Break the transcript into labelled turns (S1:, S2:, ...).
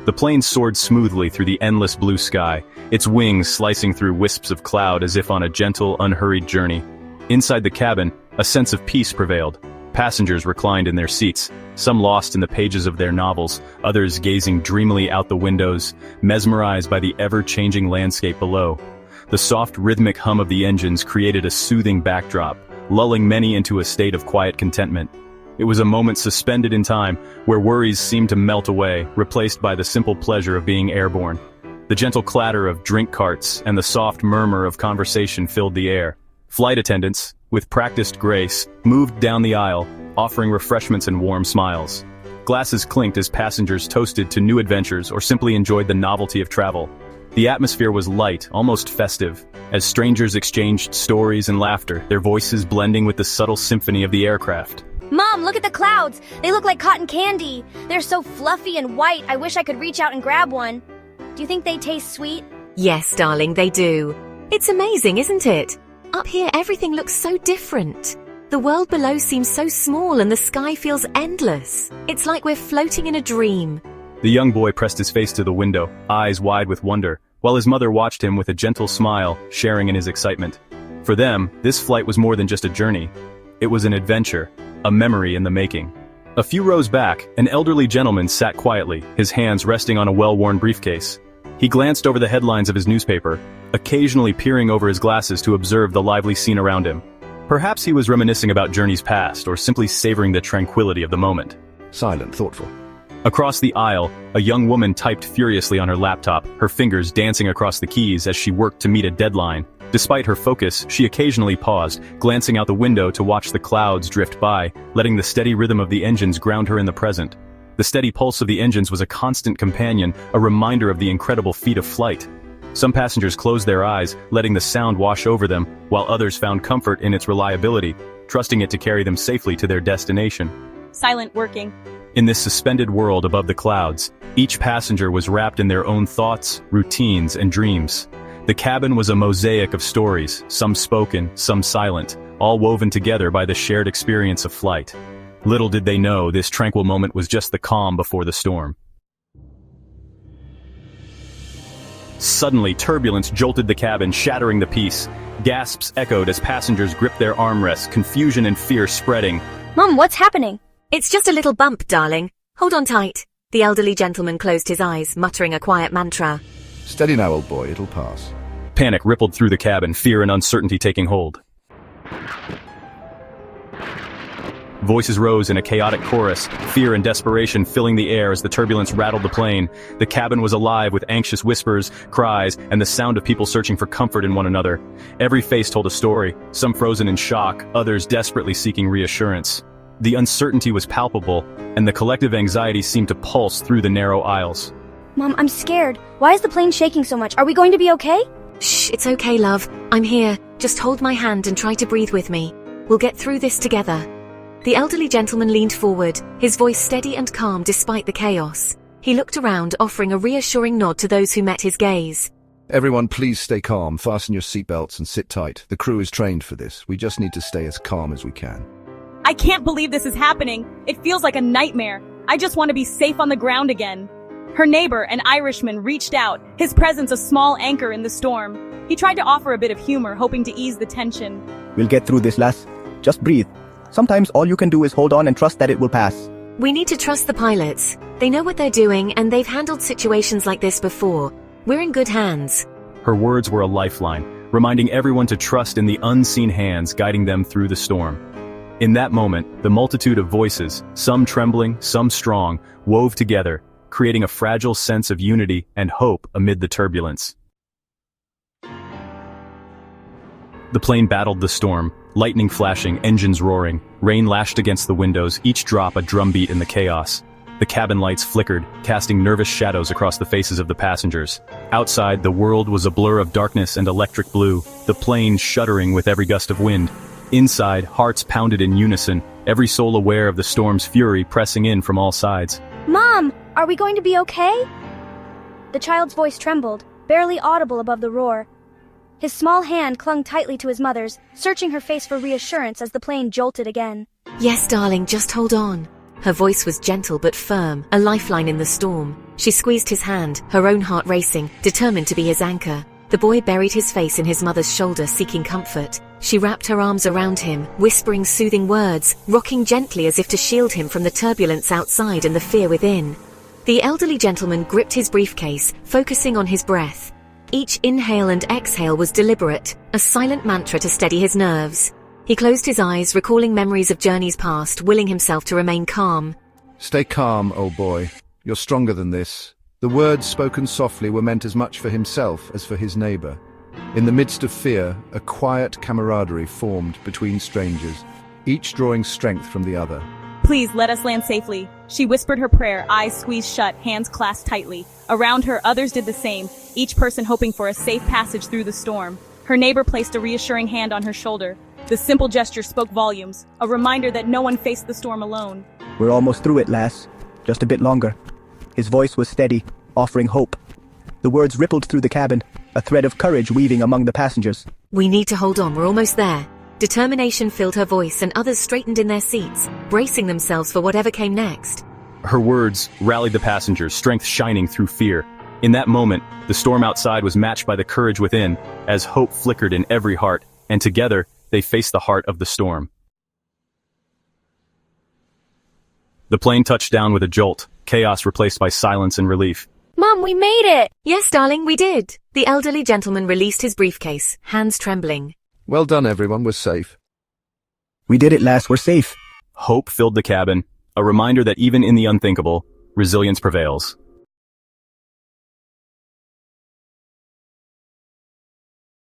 S1: The plane soared smoothly through the endless blue sky, its wings slicing through wisps of cloud as if on a gentle, unhurried journey. Inside the cabin, a sense of peace prevailed. Passengers reclined in their seats, some lost in the pages of their novels, others gazing dreamily out the windows, mesmerized by the ever-changing landscape below. The soft rhythmic hum of the engines created a soothing backdrop, lulling many into a state of quiet contentment. It was a moment suspended in time, where worries seemed to melt away, replaced by the simple pleasure of being airborne. The gentle clatter of drink carts and the soft murmur of conversation filled the air. Flight attendants, with practiced grace, moved down the aisle, offering refreshments and warm smiles. Glasses clinked as passengers toasted to new adventures or simply enjoyed the novelty of travel. The atmosphere was light, almost festive, as strangers exchanged stories and laughter, their voices blending with the subtle symphony of the aircraft.
S2: Mom, look at the clouds! They look like cotton candy! They're so fluffy and white, I wish I could reach out and grab one. Do you think they taste sweet?
S3: Yes, darling, they do. It's amazing, isn't it? Up here, everything looks so different. The world below seems so small and the sky feels endless. It's like we're floating in a dream.
S1: The young boy pressed his face to the window, eyes wide with wonder, while his mother watched him with a gentle smile, sharing in his excitement. For them, this flight was more than just a journey. It was an adventure, a memory in the making. A few rows back, an elderly gentleman sat quietly, his hands resting on a well-worn briefcase. He glanced over the headlines of his newspaper, occasionally peering over his glasses to observe the lively scene around him. Perhaps he was reminiscing about journeys past, or simply savoring the tranquility of the moment.
S4: Silent, thoughtful.
S1: Across the aisle, a young woman typed furiously on her laptop, her fingers dancing across the keys as she worked to meet a deadline. Despite her focus, she occasionally paused, glancing out the window to watch the clouds drift by, letting the steady rhythm of the engines ground her in the present. The steady pulse of the engines was a constant companion, a reminder of the incredible feat of flight. Some passengers closed their eyes, letting the sound wash over them, while others found comfort in its reliability, trusting it to carry them safely to their destination.
S5: Silent working.
S1: In this suspended world above the clouds, each passenger was wrapped in their own thoughts, routines, and dreams. The cabin was a mosaic of stories, some spoken, some silent, all woven together by the shared experience of flight. Little did they know this tranquil moment was just the calm before the storm. Suddenly, turbulence jolted the cabin, shattering the peace. Gasps echoed as passengers gripped their armrests, confusion and fear spreading.
S2: Mom, what's happening?
S3: It's just a little bump, darling. Hold on tight. The elderly gentleman closed his eyes, muttering a quiet mantra.
S4: Steady now, old boy, it'll pass.
S1: Panic rippled through the cabin, fear and uncertainty taking hold. Voices rose in a chaotic chorus, fear and desperation filling the air as the turbulence rattled the plane. The cabin was alive with anxious whispers, cries, and the sound of people searching for comfort in one another. Every face told a story, some frozen in shock, others desperately seeking reassurance. The uncertainty was palpable, and the collective anxiety seemed to pulse through the narrow aisles.
S2: Mom, I'm scared. Why is the plane shaking so much? Are we going to be okay?
S3: Shh, it's okay, love. I'm here. Just hold my hand and try to breathe with me. We'll get through this together. The elderly gentleman leaned forward, his voice steady and calm despite the chaos. He looked around, offering a reassuring nod to those who met his gaze.
S4: Everyone, please stay calm, fasten your seatbelts and sit tight. The crew is trained for this. We just need to stay as calm as we can.
S5: I can't believe this is happening. It feels like a nightmare. I just want to be safe on the ground again. Her neighbor, an Irishman, reached out, his presence a small anchor in the storm. He tried to offer a bit of humor, hoping to ease the tension.
S6: We'll get through this, lass. Just breathe. Sometimes all you can do is hold on and trust that it will pass.
S3: We need to trust the pilots. They know what they're doing, and they've handled situations like this before. We're in good hands.
S1: Her words were a lifeline, reminding everyone to trust in the unseen hands guiding them through the storm. In that moment, the multitude of voices, some trembling, some strong, wove together, creating a fragile sense of unity and hope amid the turbulence. The plane battled the storm, lightning flashing, engines roaring, rain lashed against the windows, each drop a drumbeat in the chaos. The cabin lights flickered, casting nervous shadows across the faces of the passengers. Outside, the world was a blur of darkness and electric blue, the plane shuddering with every gust of wind. Inside, hearts pounded in unison, every soul aware of the storm's fury pressing in from all sides.
S2: Mom, are we going to be okay? The child's voice trembled, barely audible above the roar. His small hand clung tightly to his mother's, searching her face for reassurance as the plane jolted again.
S3: Yes, darling, just hold on. Her voice was gentle but firm, a lifeline in the storm. She squeezed his hand, her own heart racing, determined to be his anchor. The boy buried his face in his mother's shoulder, seeking comfort. She wrapped her arms around him, whispering soothing words, rocking gently as if to shield him from the turbulence outside and the fear within. The elderly gentleman gripped his briefcase, focusing on his breath. Each inhale and exhale was deliberate, a silent mantra to steady his nerves. He closed his eyes, recalling memories of journeys past, willing himself to remain calm.
S4: Stay calm, old boy. You're stronger than this. The words spoken softly were meant as much for himself as for his neighbor. In the midst of fear, a quiet camaraderie formed between strangers, each drawing strength from the other.
S5: Please let us land safely. She whispered her prayer, eyes squeezed shut, hands clasped tightly. Around her, others did the same, each person hoping for a safe passage through the storm. Her neighbor placed a reassuring hand on her shoulder. The simple gesture spoke volumes, a reminder that no one faced the storm alone.
S6: We're almost through it, lass. Just a bit longer. His voice was steady, offering hope. The words rippled through the cabin, a thread of courage weaving among the passengers.
S3: We need to hold on, we're almost there. Determination filled her voice and others straightened in their seats, bracing themselves for whatever came next.
S1: Her words rallied the passengers, strength shining through fear. In that moment, the storm outside was matched by the courage within, as hope flickered in every heart, and together, they faced the heart of the storm. The plane touched down with a jolt, chaos replaced by silence and relief.
S2: Mom, we made it!
S3: Yes, darling, we did. The elderly gentleman released his briefcase, hands trembling.
S4: Well done, everyone. We're safe.
S6: We did it, lass. We're safe.
S1: Hope filled the cabin, a reminder that even in the unthinkable, resilience prevails.